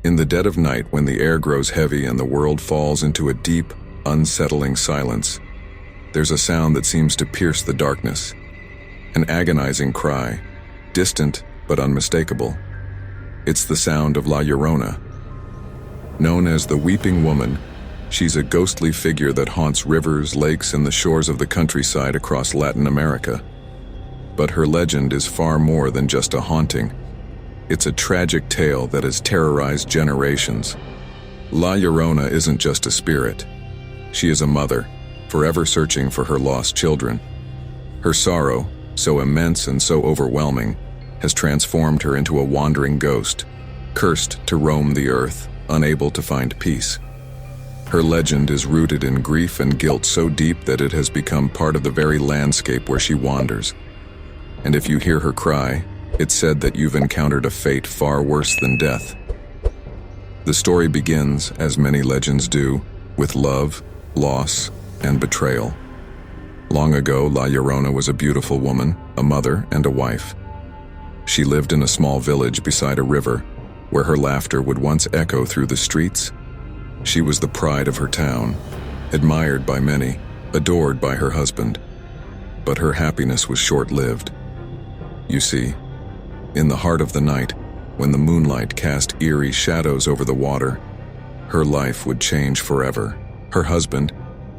In the dead of night, when the air grows heavy and the world falls into a deep, unsettling silence, there's a sound that seems to pierce the darkness. An agonizing cry, distant but unmistakable. It's the sound of La Llorona. Known as the Weeping Woman, she's a ghostly figure that haunts rivers, lakes, and the shores of the countryside across Latin America. But her legend is far more than just a haunting. It's a tragic tale that has terrorized generations. La Llorona isn't just a spirit. She is a mother, forever searching for her lost children. Her sorrow, so immense and so overwhelming, has transformed her into a wandering ghost, cursed to roam the earth, unable to find peace. Her legend is rooted in grief and guilt so deep that it has become part of the very landscape where she wanders. And if you hear her cry, it's said that you've encountered a fate far worse than death. The story begins, as many legends do, with love, loss, and betrayal. Long ago, La Llorona was a beautiful woman, a mother, and a wife. She lived in a small village beside a river, where her laughter would once echo through the streets. She was the pride of her town, admired by many, adored by her husband. But her happiness was short-lived. You see, in the heart of the night, when the moonlight cast eerie shadows over the water, her life would change forever. Her husband,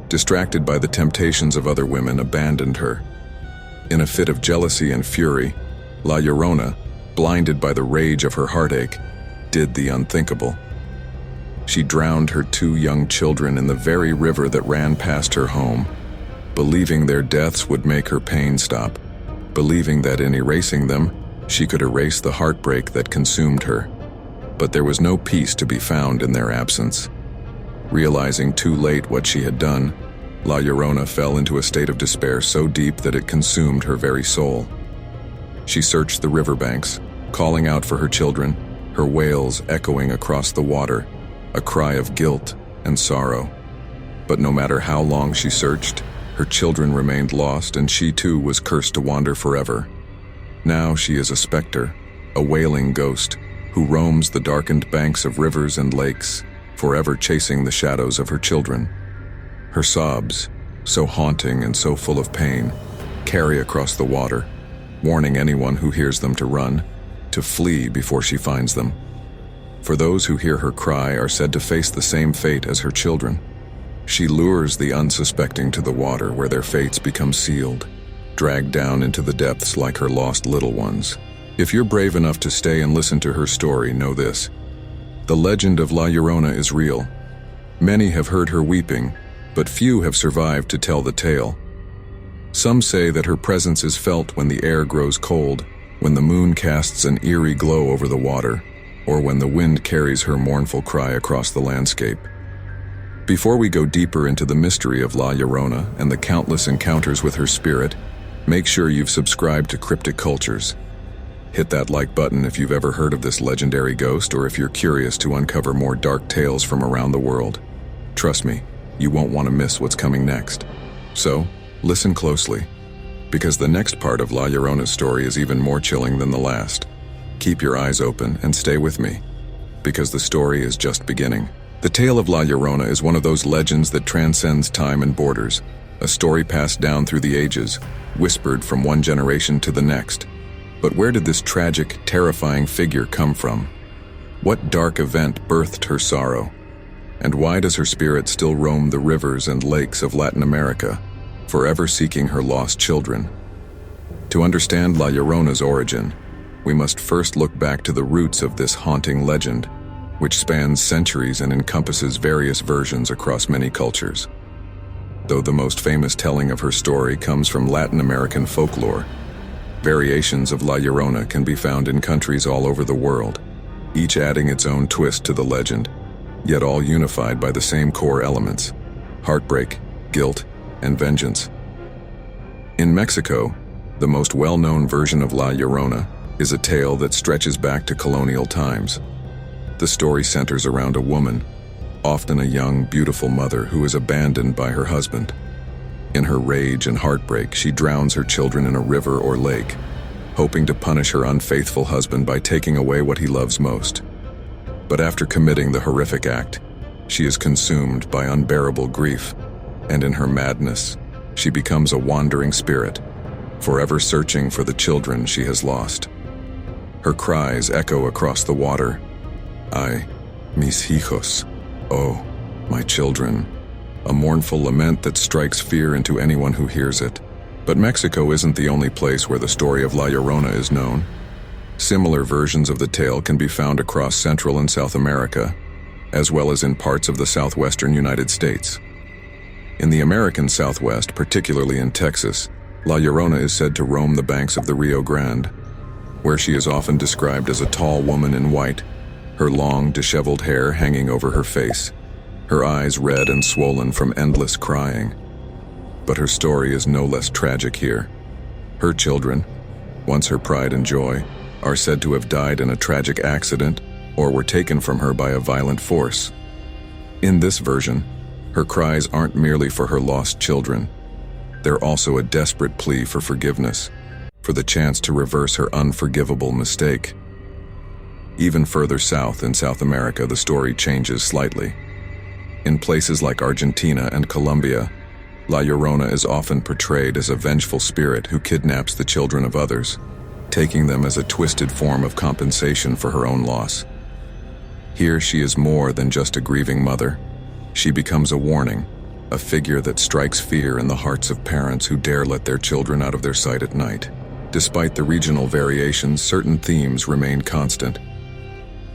distracted by the temptations of other women, abandoned her. In a fit of jealousy and fury, La Llorona, blinded by the rage of her heartache, did the unthinkable. She drowned her 2 young children in the very river that ran past her home, believing their deaths would make her pain stop, believing that in erasing them, she could erase the heartbreak that consumed her. But there was no peace to be found in their absence. Realizing too late what she had done, La Llorona fell into a state of despair so deep that it consumed her very soul. She searched the riverbanks, calling out for her children, her wails echoing across the water, a cry of guilt and sorrow. But no matter how long she searched, her children remained lost, and she too was cursed to wander forever. Now she is a specter, a wailing ghost, who roams the darkened banks of rivers and lakes, forever chasing the shadows of her children. Her sobs, so haunting and so full of pain, carry across the water, warning anyone who hears them to run, to flee before she finds them. For those who hear her cry are said to face the same fate as her children. She lures the unsuspecting to the water where their fates become sealed, dragged down into the depths like her lost little ones. If you're brave enough to stay and listen to her story, know this: the legend of La Llorona is real. Many have heard her weeping, but few have survived to tell the tale. Some say that her presence is felt when the air grows cold, when the moon casts an eerie glow over the water, or when the wind carries her mournful cry across the landscape. Before we go deeper into the mystery of La Llorona and the countless encounters with her spirit, make sure you've subscribed to Cryptic Cultures. Hit that like button if you've ever heard of this legendary ghost, or if you're curious to uncover more dark tales from around the world. Trust me, you won't want to miss what's coming next. So, listen closely, because the next part of La Llorona's story is even more chilling than the last. Keep your eyes open and stay with me, because the story is just beginning. The tale of La Llorona is one of those legends that transcends time and borders, a story passed down through the ages, whispered from one generation to the next. But where did this tragic, terrifying figure come from? What dark event birthed her sorrow? And why does her spirit still roam the rivers and lakes of Latin America, forever seeking her lost children? To understand La Llorona's origin, we must first look back to the roots of this haunting legend, which spans centuries and encompasses various versions across many cultures. Though the most famous telling of her story comes from Latin American folklore, variations of La Llorona can be found in countries all over the world, each adding its own twist to the legend, yet all unified by the same core elements: heartbreak, guilt, and vengeance. In Mexico, the most well-known version of La Llorona is a tale that stretches back to colonial times. The story centers around a woman, often a young, beautiful mother who is abandoned by her husband. In her rage and heartbreak, she drowns her children in a river or lake, hoping to punish her unfaithful husband by taking away what he loves most. But after committing the horrific act, she is consumed by unbearable grief, and in her madness, she becomes a wandering spirit, forever searching for the children she has lost. Her cries echo across the water. Ay, mis hijos, oh, my children, a mournful lament that strikes fear into anyone who hears it. But Mexico isn't the only place where the story of La Llorona is known. Similar versions of the tale can be found across Central and South America, as well as in parts of the southwestern United States. In the American Southwest, particularly in Texas, La Llorona is said to roam the banks of the Rio Grande, where she is often described as a tall woman in white, her long, disheveled hair hanging over her face, her eyes red and swollen from endless crying. But her story is no less tragic here. Her children, once her pride and joy, are said to have died in a tragic accident or were taken from her by a violent force. In this version, her cries aren't merely for her lost children. They're also a desperate plea for forgiveness, for the chance to reverse her unforgivable mistake. Even further south in South America, the story changes slightly. In places like Argentina and Colombia, La Llorona is often portrayed as a vengeful spirit who kidnaps the children of others, taking them as a twisted form of compensation for her own loss. Here she is more than just a grieving mother. She becomes a warning, a figure that strikes fear in the hearts of parents who dare let their children out of their sight at night. Despite the regional variations, certain themes remain constant.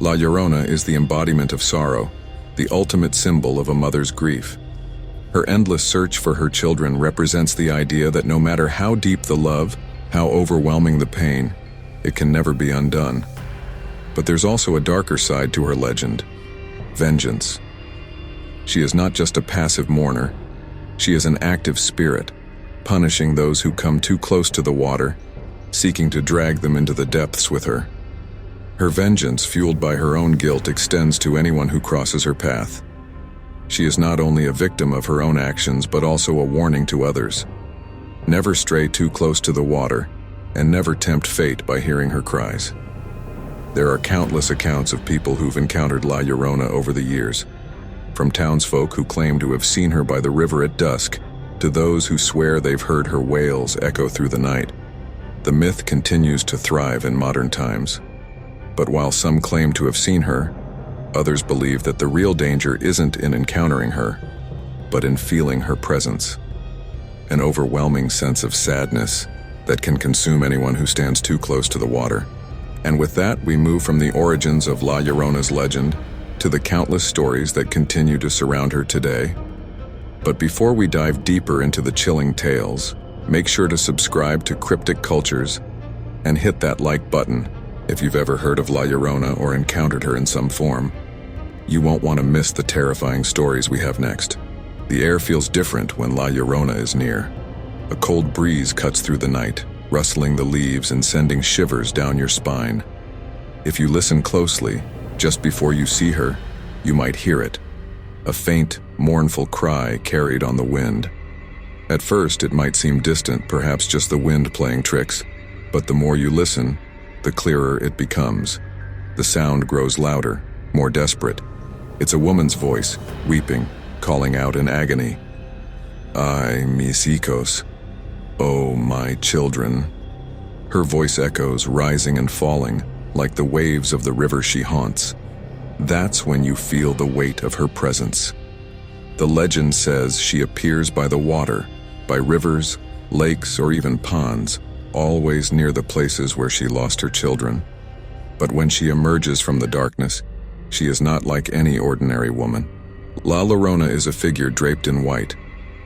La Llorona is the embodiment of sorrow, the ultimate symbol of a mother's grief. Her endless search for her children represents the idea that no matter how deep the love, how overwhelming the pain, it can never be undone. But there's also a darker side to her legend: vengeance. She is not just a passive mourner, she is an active spirit, punishing those who come too close to the water, seeking to drag them into the depths with her. Her vengeance, fueled by her own guilt, extends to anyone who crosses her path. She is not only a victim of her own actions, but also a warning to others. Never stray too close to the water, and never tempt fate by hearing her cries. There are countless accounts of people who've encountered La Llorona over the years, from townsfolk who claim to have seen her by the river at dusk, to those who swear they've heard her wails echo through the night. The myth continues to thrive in modern times. But while some claim to have seen her, others believe that the real danger isn't in encountering her, but in feeling her presence. An overwhelming sense of sadness that can consume anyone who stands too close to the water. And with that, we move from the origins of La Llorona's legend to the countless stories that continue to surround her today. But before we dive deeper into the chilling tales, make sure to subscribe to Cryptic Cultures and hit that like button if you've ever heard of La Llorona or encountered her in some form. You won't want to miss the terrifying stories we have next. The air feels different when La Llorona is near. A cold breeze cuts through the night, rustling the leaves and sending shivers down your spine. If you listen closely, just before you see her, you might hear it. A faint, mournful cry carried on the wind. At first, it might seem distant, perhaps just the wind playing tricks, but the more you listen, the clearer it becomes. The sound grows louder, more desperate. It's a woman's voice, weeping, calling out in agony. Ay, mis hijos, oh, my children. Her voice echoes, rising and falling, like the waves of the river she haunts. That's when you feel the weight of her presence. The legend says she appears by the water, by rivers, lakes, or even ponds, always near the places where she lost her children. But when she emerges from the darkness, she is not like any ordinary woman. La Llorona is a figure draped in white,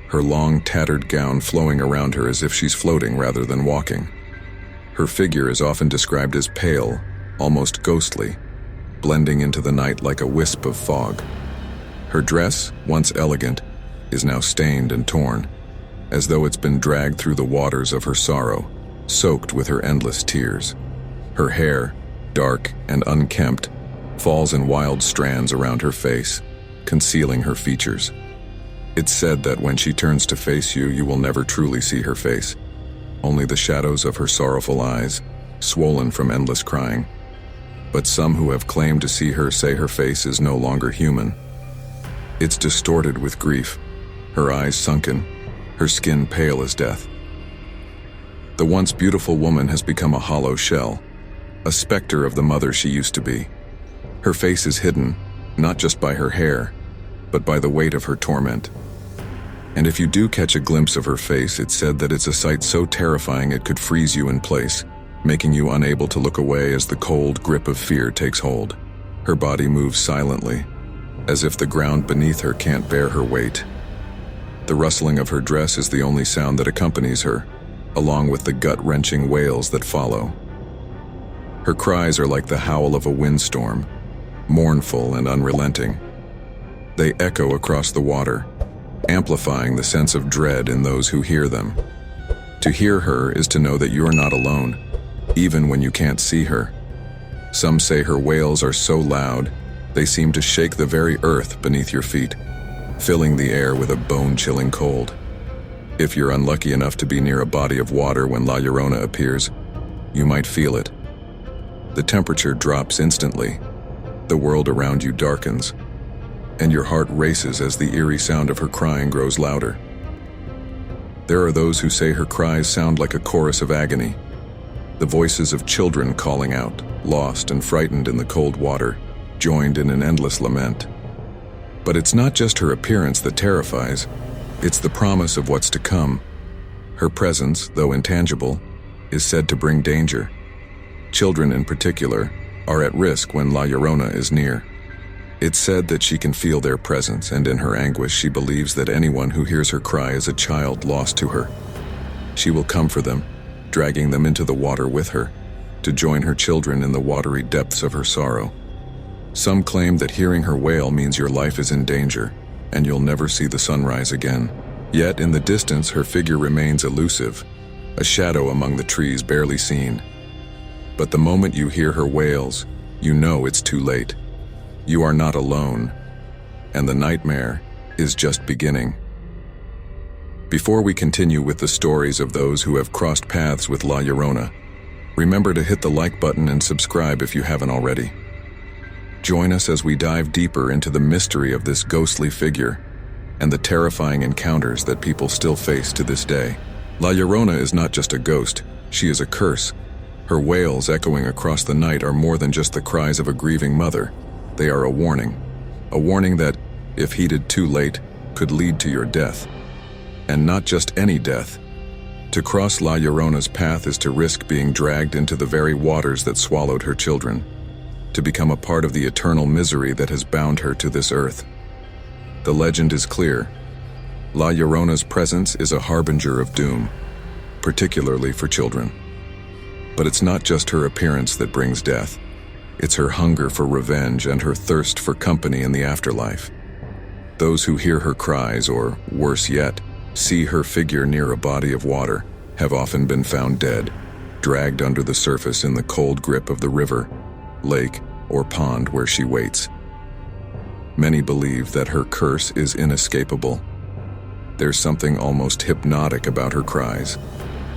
her long, tattered gown flowing around her as if she's floating rather than walking. Her figure is often described as pale, almost ghostly, blending into the night like a wisp of fog. Her dress, once elegant, is now stained and torn, as though it's been dragged through the waters of her sorrow, soaked with her endless tears. Her hair, dark and unkempt, falls in wild strands around her face, concealing her features. It's said that when she turns to face you, you will never truly see her face, only the shadows of her sorrowful eyes, swollen from endless crying. but some who have claimed to see her say her face is no longer human. It's distorted with grief, her eyes sunken, her skin pale as death. The once beautiful woman has become a hollow shell, a specter of the mother she used to be. Her face is hidden, not just by her hair, but by the weight of her torment. And if you do catch a glimpse of her face, it's said that it's a sight so terrifying it could freeze you in place, making you unable to look away as the cold grip of fear takes hold. Her body moves silently, as if the ground beneath her can't bear her weight. The rustling of her dress is the only sound that accompanies her, along with the gut-wrenching wails that follow. Her cries are like the howl of a windstorm, mournful and unrelenting. They echo across the water, amplifying the sense of dread in those who hear them. To hear her is to know that you're not alone, even when you can't see her. Some say her wails are so loud, they seem to shake the very earth beneath your feet, filling the air with a bone-chilling cold. If you're unlucky enough to be near a body of water when La Llorona appears, you might feel it. The temperature drops instantly, the world around you darkens, and your heart races as the eerie sound of her crying grows louder. There are those who say her cries sound like a chorus of agony, the voices of children calling out, lost and frightened in the cold water, joined in an endless lament. But it's not just her appearance that terrifies, it's the promise of what's to come. Her presence, though intangible, is said to bring danger. Children in particular are at risk when La Llorona is near. It's said that she can feel their presence, and in her anguish she believes that anyone who hears her cry is a child lost to her. She will come for them, dragging them into the water with her, to join her children in the watery depths of her sorrow. Some claim that hearing her wail means your life is in danger, and you'll never see the sunrise again. Yet in the distance her figure remains elusive, a shadow among the trees barely seen. But the moment you hear her wails, you know it's too late. You are not alone, and the nightmare is just beginning. Before we continue with the stories of those who have crossed paths with La Llorona, remember to hit the like button and subscribe if you haven't already. Join us as we dive deeper into the mystery of this ghostly figure and the terrifying encounters that people still face to this day. La Llorona is not just a ghost, she is a curse. Her wails echoing across the night are more than just the cries of a grieving mother. They are a warning that, if heeded too late, could lead to your death. And not just any death. To cross La Llorona's path is to risk being dragged into the very waters that swallowed her children, to become a part of the eternal misery that has bound her to this earth. The legend is clear. La Llorona's presence is a harbinger of doom, particularly for children. But it's not just her appearance that brings death. It's her hunger for revenge and her thirst for company in the afterlife. Those who hear her cries, or worse yet, see her figure near a body of water, have often been found dead, dragged under the surface in the cold grip of the river, lake, or pond where she waits. Many believe that her curse is inescapable. There's something almost hypnotic about her cries,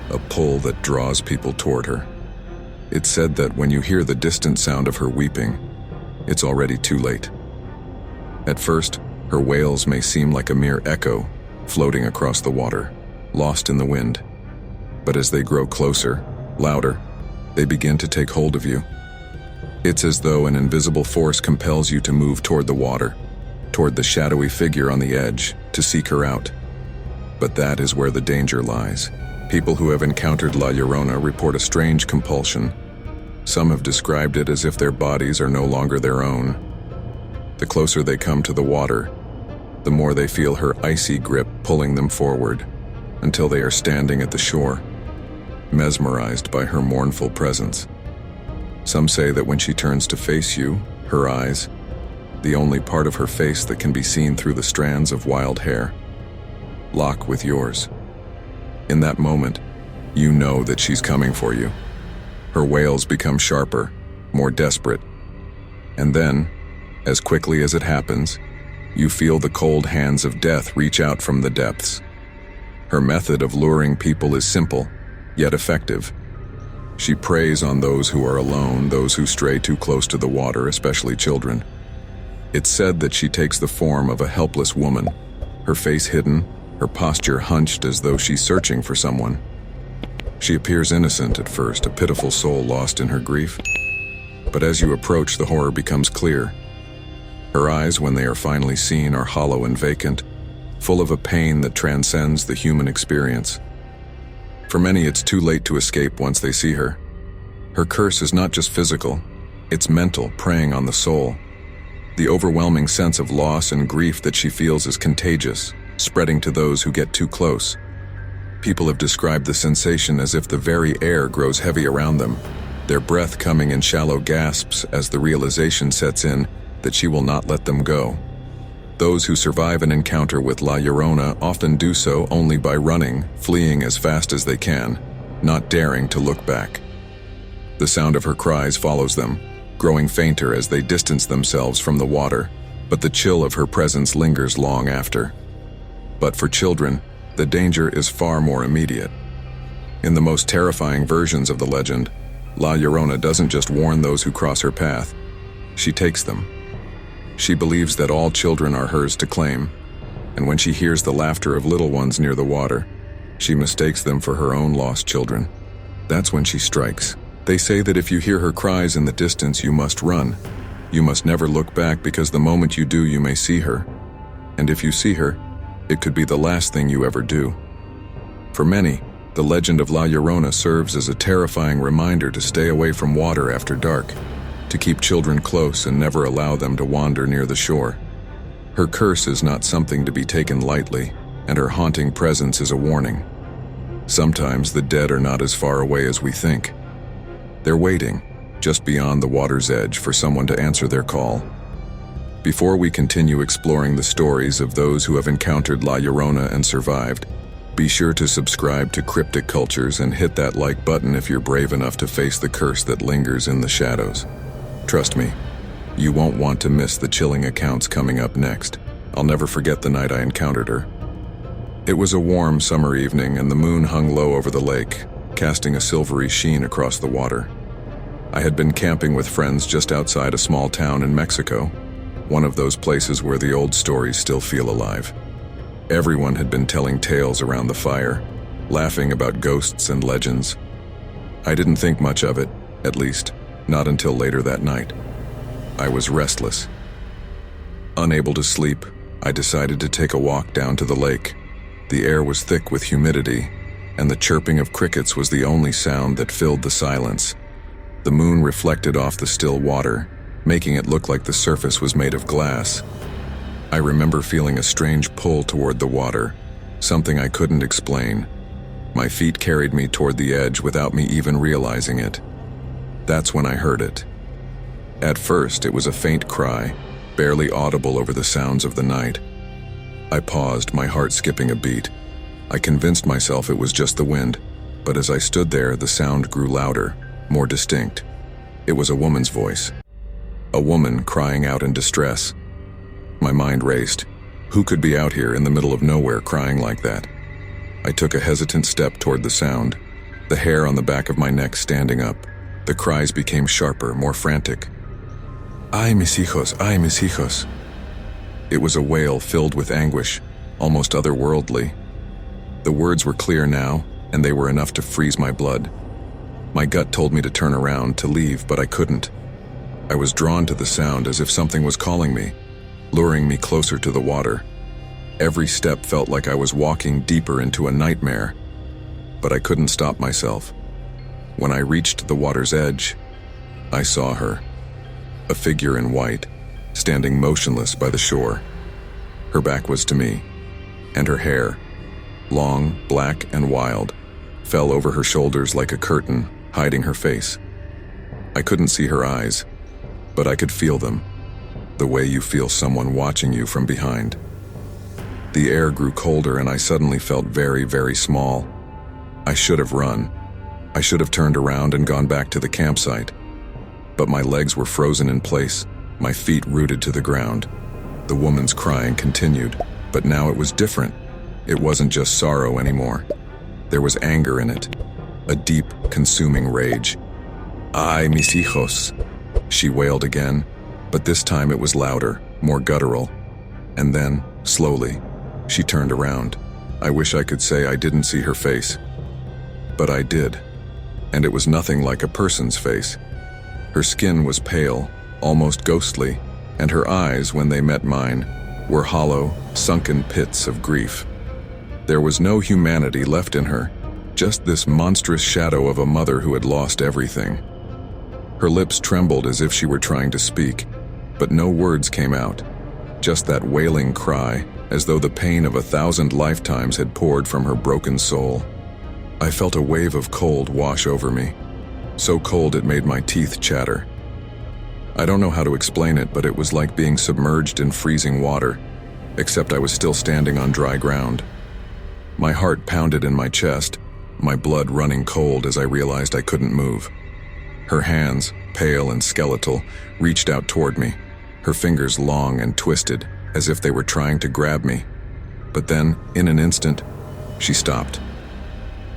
a pull that draws people toward her. It's said that when you hear the distant sound of her weeping, it's already too late. At first, her wails may seem like a mere echo, floating across the water, lost in the wind. But as they grow closer, louder, they begin to take hold of you. It's as though an invisible force compels you to move toward the water, toward the shadowy figure on the edge, to seek her out. But that is where the danger lies. People who have encountered La Llorona report a strange compulsion. Some have described it as if their bodies are no longer their own. The closer they come to the water, the more they feel her icy grip pulling them forward, until they are standing at the shore, mesmerized by her mournful presence. Some say that when she turns to face you, her eyes, the only part of her face that can be seen through the strands of wild hair, lock with yours. In that moment, you know that she's coming for you. Her wails become sharper, more desperate. And then, as quickly as it happens, you feel the cold hands of death reach out from the depths. Her method of luring people is simple, yet effective. She preys on those who are alone, those who stray too close to the water, especially children. It's said that she takes the form of a helpless woman, her face hidden, her posture hunched as though she's searching for someone. She appears innocent at first, a pitiful soul lost in her grief. But as you approach, the horror becomes clear. Her eyes, when they are finally seen, are hollow and vacant, full of a pain that transcends the human experience. For many, it's too late to escape once they see her. Her curse is not just physical, it's mental, preying on the soul. The overwhelming sense of loss and grief that she feels is contagious, spreading to those who get too close. People have described the sensation as if the very air grows heavy around them, their breath coming in shallow gasps as the realization sets in that she will not let them go. Those who survive an encounter with La Llorona often do so only by running, fleeing as fast as they can, not daring to look back. The sound of her cries follows them, growing fainter as they distance themselves from the water, but the chill of her presence lingers long after. But for children, the danger is far more immediate. In the most terrifying versions of the legend, La Llorona doesn't just warn those who cross her path, she takes them. She believes that all children are hers to claim, and when she hears the laughter of little ones near the water, she mistakes them for her own lost children. That's when she strikes. They say that if you hear her cries in the distance, you must run. You must never look back, because the moment you do, you may see her. And if you see her, it could be the last thing you ever do. For many, the legend of La Llorona serves as a terrifying reminder to stay away from water after dark, to keep children close and never allow them to wander near the shore. Her curse is not something to be taken lightly, and her haunting presence is a warning. Sometimes the dead are not as far away as we think. They're waiting, just beyond the water's edge, for someone to answer their call. Before we continue exploring the stories of those who have encountered La Llorona and survived, be sure to subscribe to Cryptic Cultures and hit that like button if you're brave enough to face the curse that lingers in the shadows. Trust me, you won't want to miss the chilling accounts coming up next. I'll never forget the night I encountered her. It was a warm summer evening, and the moon hung low over the lake, casting a silvery sheen across the water. I had been camping with friends just outside a small town in Mexico, one of those places where the old stories still feel alive. Everyone had been telling tales around the fire, laughing about ghosts and legends. I didn't think much of it, at least, not until later that night. I was restless. Unable to sleep, I decided to take a walk down to the lake. The air was thick with humidity, and the chirping of crickets was the only sound that filled the silence. The moon reflected off the still water, making it look like the surface was made of glass. I remember feeling a strange pull toward the water, something I couldn't explain. My feet carried me toward the edge without me even realizing it. That's when I heard it. At first, it was a faint cry, barely audible over the sounds of the night. I paused, my heart skipping a beat. I convinced myself it was just the wind, but as I stood there, the sound grew louder, more distinct. It was a woman's voice. A woman crying out in distress. My mind raced. Who could be out here in the middle of nowhere crying like that? I took a hesitant step toward the sound, the hair on the back of my neck standing up. The cries became sharper, more frantic. Ay, mis hijos, ay, mis hijos. It was a wail filled with anguish, almost otherworldly. The words were clear now, and they were enough to freeze my blood. My gut told me to turn around, to leave, but I couldn't. I was drawn to the sound as if something was calling me, luring me closer to the water. Every step felt like I was walking deeper into a nightmare, but I couldn't stop myself. When I reached the water's edge, I saw her, a figure in white, standing motionless by the shore. Her back was to me, and her hair, long, black, and wild, fell over her shoulders like a curtain, hiding her face. I couldn't see her eyes, but I could feel them, the way you feel someone watching you from behind. The air grew colder, and I suddenly felt very, very small. I should have run. I should have turned around and gone back to the campsite. But my legs were frozen in place, my feet rooted to the ground. The woman's crying continued, but now it was different. It wasn't just sorrow anymore. There was anger in it. a deep, consuming rage. "Ay, mis hijos," she wailed again, but this time it was louder, more guttural. And then, slowly, she turned around. I wish I could say I didn't see her face. But I did, and it was nothing like a person's face. Her skin was pale, almost ghostly, and her eyes, when they met mine, were hollow, sunken pits of grief. There was no humanity left in her, just this monstrous shadow of a mother who had lost everything. Her lips trembled as if she were trying to speak, but no words came out, just that wailing cry, as though the pain of 1,000 lifetimes had poured from her broken soul. I felt a wave of cold wash over me, so cold it made my teeth chatter. I don't know how to explain it, but it was like being submerged in freezing water, except I was still standing on dry ground. My heart pounded in my chest, my blood running cold as I realized I couldn't move. Her hands, pale and skeletal, reached out toward me, her fingers long and twisted, as if they were trying to grab me. But then, in an instant, she stopped.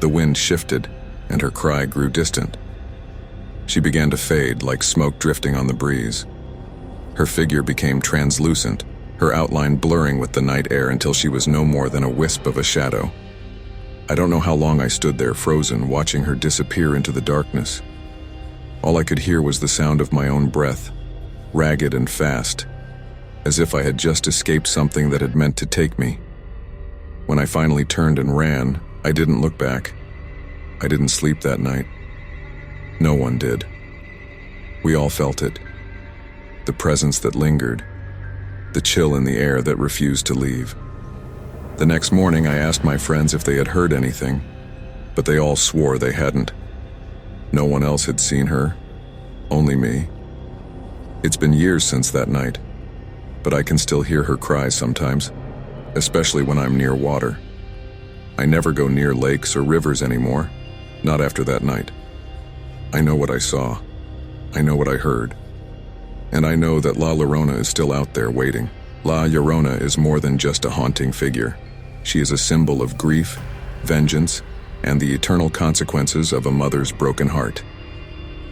The wind shifted, and her cry grew distant. She began to fade like smoke drifting on the breeze. Her figure became translucent, her outline blurring with the night air until she was no more than a wisp of a shadow. I don't know how long I stood there frozen, watching her disappear into the darkness. All I could hear was the sound of my own breath, ragged and fast, as if I had just escaped something that had meant to take me. When I finally turned and ran, I didn't look back. I didn't sleep that night. No one did. We all felt it. The presence that lingered. The chill in the air that refused to leave. The next morning I asked my friends if they had heard anything, but they all swore they hadn't. No one else had seen her, only me. It's been years since that night, but I can still hear her cries sometimes, especially when I'm near water. I never go near lakes or rivers anymore, not after that night. I know what I saw. I know what I heard. And I know that La Llorona is still out there waiting. La Llorona is more than just a haunting figure. She is a symbol of grief, vengeance, and the eternal consequences of a mother's broken heart.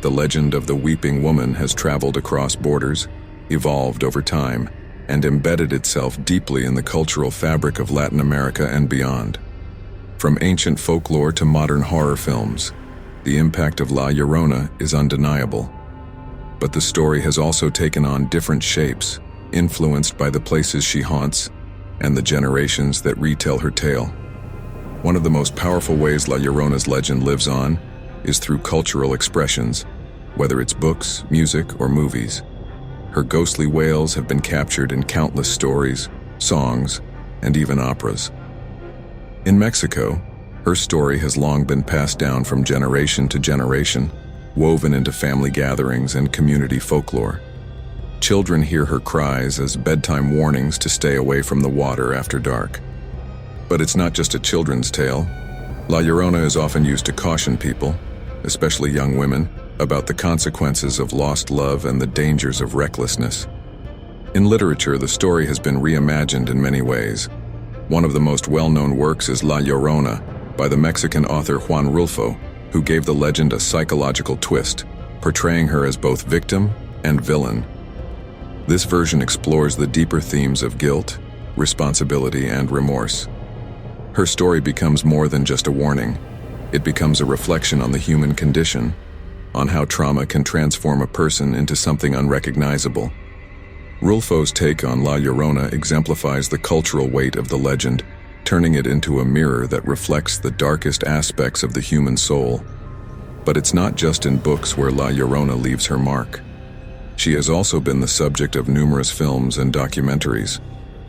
The legend of the weeping woman has traveled across borders, evolved over time, and embedded itself deeply in the cultural fabric of Latin America and beyond. From ancient folklore to modern horror films, the impact of La Llorona is undeniable. But the story has also taken on different shapes, influenced by the places she haunts and the generations that retell her tale. One of the most powerful ways La Llorona's legend lives on is through cultural expressions, whether it's books, music, or movies. Her ghostly wails have been captured in countless stories, songs, and even operas. In Mexico, her story has long been passed down from generation to generation, woven into family gatherings and community folklore. Children hear her cries as bedtime warnings to stay away from the water after dark. But it's not just a children's tale. La Llorona is often used to caution people, especially young women, about the consequences of lost love and the dangers of recklessness. In literature, the story has been reimagined in many ways. One of the most well-known works is La Llorona, by the Mexican author Juan Rulfo, who gave the legend a psychological twist, portraying her as both victim and villain. This version explores the deeper themes of guilt, responsibility, and remorse. Her story becomes more than just a warning. It becomes a reflection on the human condition, on how trauma can transform a person into something unrecognizable. Rulfo's take on La Llorona exemplifies the cultural weight of the legend, turning it into a mirror that reflects the darkest aspects of the human soul. But it's not just in books where La Llorona leaves her mark. She has also been the subject of numerous films and documentaries.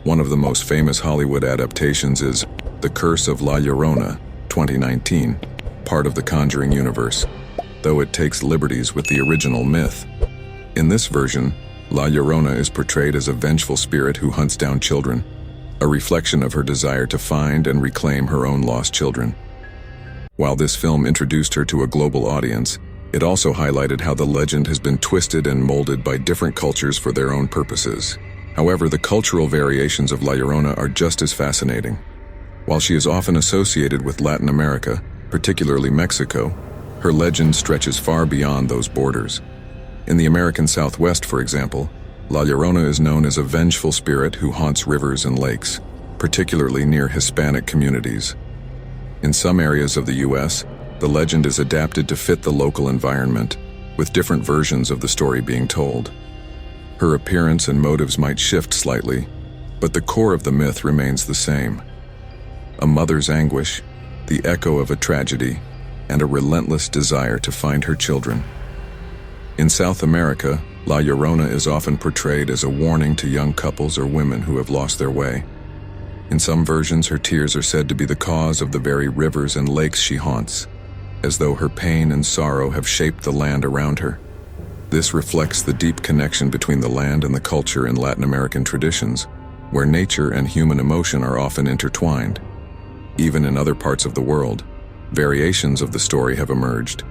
One of the most famous Hollywood adaptations is The Curse of La Llorona, 2019, part of the Conjuring universe, though it takes liberties with the original myth. In this version, La Llorona is portrayed as a vengeful spirit who hunts down children, a reflection of her desire to find and reclaim her own lost children. While this film introduced her to a global audience, it also highlighted how the legend has been twisted and molded by different cultures for their own purposes. However, the cultural variations of La Llorona are just as fascinating. While she is often associated with Latin America, particularly Mexico, her legend stretches far beyond those borders. In the American Southwest, for example, La Llorona is known as a vengeful spirit who haunts rivers and lakes, particularly near Hispanic communities. In some areas of the U.S., the legend is adapted to fit the local environment, with different versions of the story being told. Her appearance and motives might shift slightly, but the core of the myth remains the same. A mother's anguish, the echo of a tragedy, and a relentless desire to find her children. In South America, La Llorona is often portrayed as a warning to young couples or women who have lost their way. In some versions, her tears are said to be the cause of the very rivers and lakes she haunts, as though her pain and sorrow have shaped the land around her. This reflects the deep connection between the land and the culture in Latin American traditions, where nature and human emotion are often intertwined. Even in other parts of the world, variations of the story have emerged.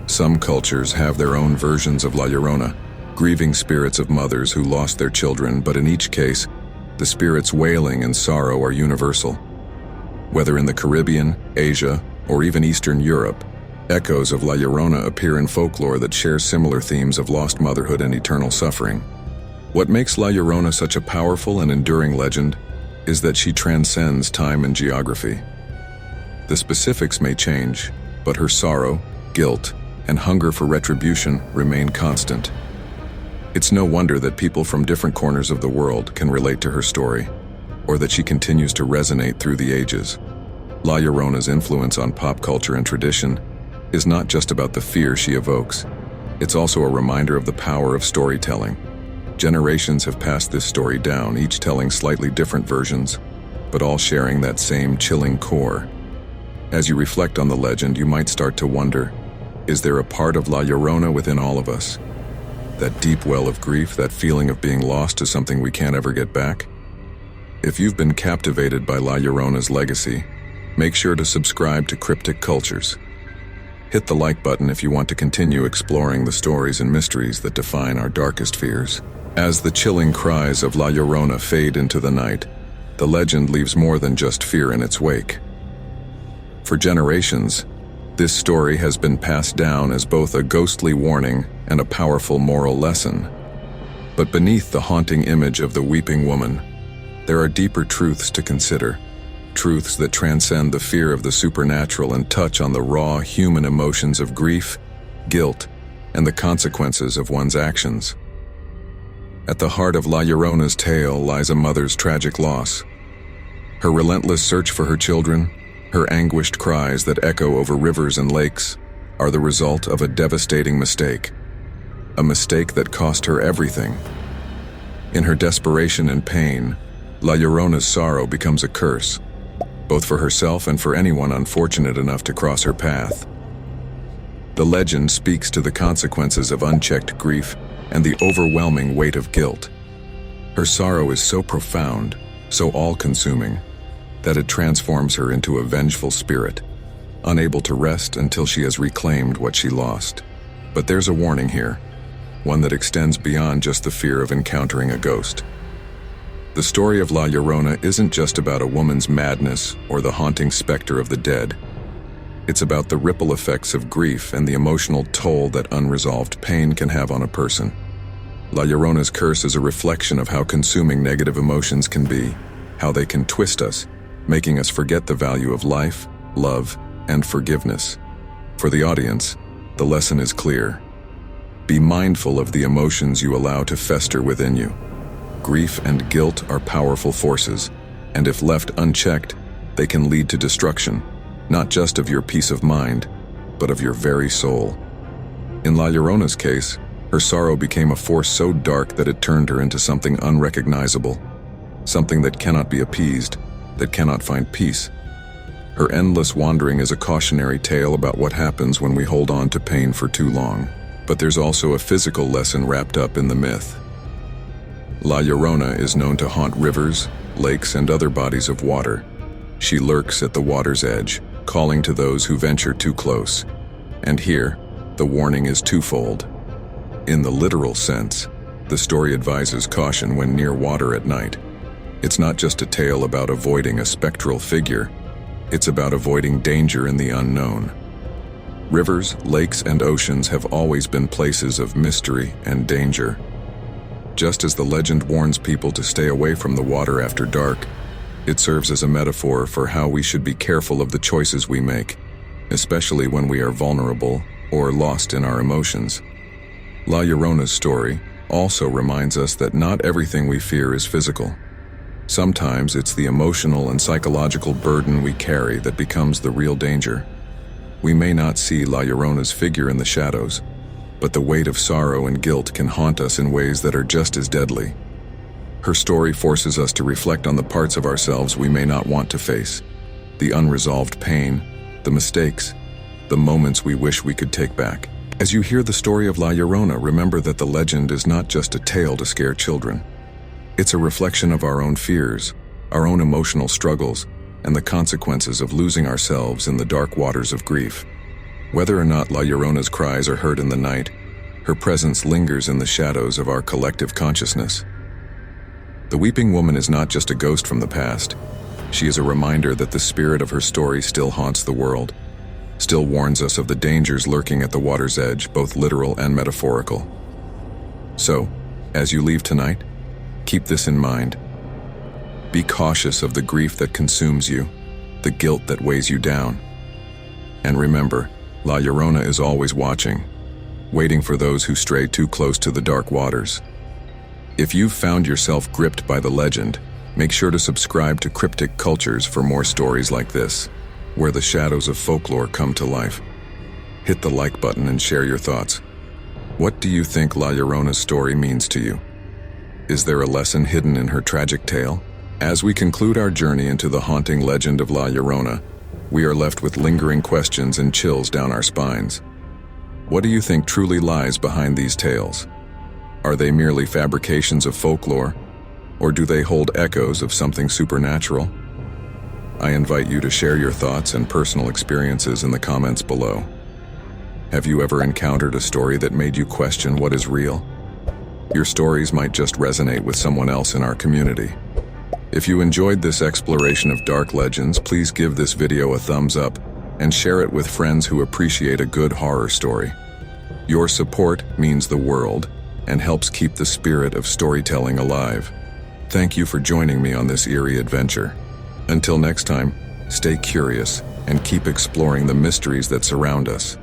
Some cultures have their own versions of La Llorona, grieving spirits of mothers who lost their children, but in each case, the spirits' wailing and sorrow are universal. Whether in the Caribbean, Asia, or even Eastern Europe, echoes of La Llorona appear in folklore that share similar themes of lost motherhood and eternal suffering. What makes La Llorona such a powerful and enduring legend is that she transcends time and geography. The specifics may change, but her sorrow, guilt, and hunger for retribution remain constant. It's no wonder that people from different corners of the world can relate to her story, or that she continues to resonate through the ages. La Llorona's influence on pop culture and tradition is not just about the fear she evokes. It's also a reminder of the power of storytelling. Generations have passed this story down, each telling slightly different versions, but all sharing that same chilling core. As you reflect on the legend, you might start to wonder, is there a part of La Llorona within all of us? That deep well of grief, that feeling of being lost to something we can't ever get back? If you've been captivated by La Llorona's legacy, make sure to subscribe to Cryptic Cultures. Hit the like button if you want to continue exploring the stories and mysteries that define our darkest fears. As the chilling cries of La Llorona fade into the night, the legend leaves more than just fear in its wake. For generations, this story has been passed down as both a ghostly warning and a powerful moral lesson. But beneath the haunting image of the weeping woman, there are deeper truths to consider. Truths that transcend the fear of the supernatural and touch on the raw human emotions of grief, guilt, and the consequences of one's actions. At the heart of La Llorona's tale lies a mother's tragic loss. Her relentless search for her children, her anguished cries that echo over rivers and lakes, are the result of a devastating mistake. A mistake that cost her everything. In her desperation and pain, La Llorona's sorrow becomes a curse, both for herself and for anyone unfortunate enough to cross her path. The legend speaks to the consequences of unchecked grief and the overwhelming weight of guilt. Her sorrow is so profound, so all-consuming, that it transforms her into a vengeful spirit, unable to rest until she has reclaimed what she lost. But there's a warning here, one that extends beyond just the fear of encountering a ghost. The story of La Llorona isn't just about a woman's madness or the haunting specter of the dead. It's about the ripple effects of grief and the emotional toll that unresolved pain can have on a person. La Llorona's curse is a reflection of how consuming negative emotions can be, how they can twist us, making us forget the value of life, love, and forgiveness. For the audience, the lesson is clear. Be mindful of the emotions you allow to fester within you. Grief and guilt are powerful forces, and if left unchecked, they can lead to destruction, not just of your peace of mind, but of your very soul. In La Llorona's case, her sorrow became a force so dark that it turned her into something unrecognizable, something that cannot be appeased, that cannot find peace. Her endless wandering is a cautionary tale about what happens when we hold on to pain for too long. But there's also a physical lesson wrapped up in the myth. La Llorona is known to haunt rivers, lakes, and other bodies of water. She lurks at the water's edge, calling to those who venture too close. And here, the warning is twofold. In the literal sense, the story advises caution when near water at night. It's not just a tale about avoiding a spectral figure. It's about avoiding danger in the unknown. Rivers, lakes, and oceans have always been places of mystery and danger. Just as the legend warns people to stay away from the water after dark, it serves as a metaphor for how we should be careful of the choices we make, especially when we are vulnerable or lost in our emotions. La Llorona's story also reminds us that not everything we fear is physical. Sometimes it's the emotional and psychological burden we carry that becomes the real danger. We may not see La Llorona's figure in the shadows, but the weight of sorrow and guilt can haunt us in ways that are just as deadly. Her story forces us to reflect on the parts of ourselves we may not want to face, the unresolved pain, the mistakes, the moments we wish we could take back. As you hear the story of La Llorona, remember that the legend is not just a tale to scare children. It's a reflection of our own fears, our own emotional struggles, and the consequences of losing ourselves in the dark waters of grief. Whether or not La Llorona's cries are heard in the night, her presence lingers in the shadows of our collective consciousness. The weeping woman is not just a ghost from the past. She is a reminder that the spirit of her story still haunts the world, still warns us of the dangers lurking at the water's edge, both literal and metaphorical. So, as you leave tonight, keep this in mind. Be cautious of the grief that consumes you, the guilt that weighs you down. And remember, La Llorona is always watching, waiting for those who stray too close to the dark waters. If you've found yourself gripped by the legend, make sure to subscribe to Cryptic Cultures for more stories like this, where the shadows of folklore come to life. Hit the like button and share your thoughts. What do you think La Llorona's story means to you? Is there a lesson hidden in her tragic tale? As we conclude our journey into the haunting legend of La Llorona, we are left with lingering questions and chills down our spines. What do you think truly lies behind these tales? Are they merely fabrications of folklore, or do they hold echoes of something supernatural? I invite you to share your thoughts and personal experiences in the comments below. Have you ever encountered a story that made you question what is real? Your stories might just resonate with someone else in our community. If you enjoyed this exploration of dark legends, please give this video a thumbs up and share it with friends who appreciate a good horror story. Your support means the world and helps keep the spirit of storytelling alive. Thank you for joining me on this eerie adventure. Until next time, stay curious and keep exploring the mysteries that surround us.